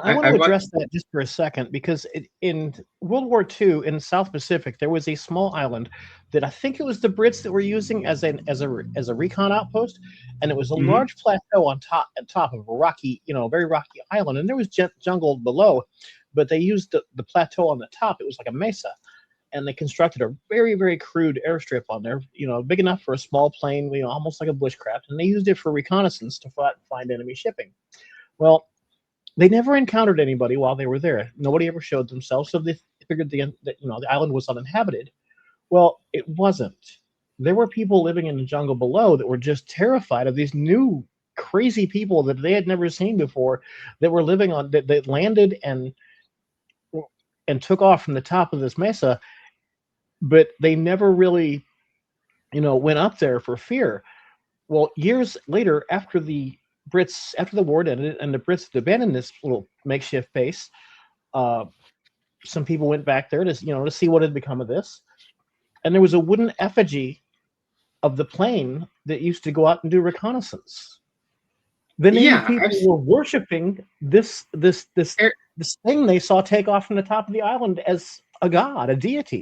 I want to address that just for a second because in World War II in the South Pacific, there was a small island that I think it was the Brits that were using as a recon outpost, and it was a Hmm. large plateau on top of a rocky, very rocky island, and there was jungle below, but they used the plateau on the top. It was like a mesa, and they constructed a very very crude airstrip on there, big enough for a small plane, almost like a bushcraft, and they used it for reconnaissance to find enemy shipping. Well, they never encountered anybody while they were there. Nobody ever showed themselves, so they figured the island was uninhabited. Well, it wasn't. There were people living in the jungle below that were just terrified of these new crazy people that they had never seen before that were living on that landed and took off from the top of this mesa, but they never really, went up there for fear. Well, years later, after the war ended and the Brits abandoned this little makeshift base, uh, some people went back there to see what had become of this, and there was a wooden effigy of the plane that used to go out and do reconnaissance. The native Yeah, people were worshiping this er, thing they saw take off from the top of the island as a god, a deity.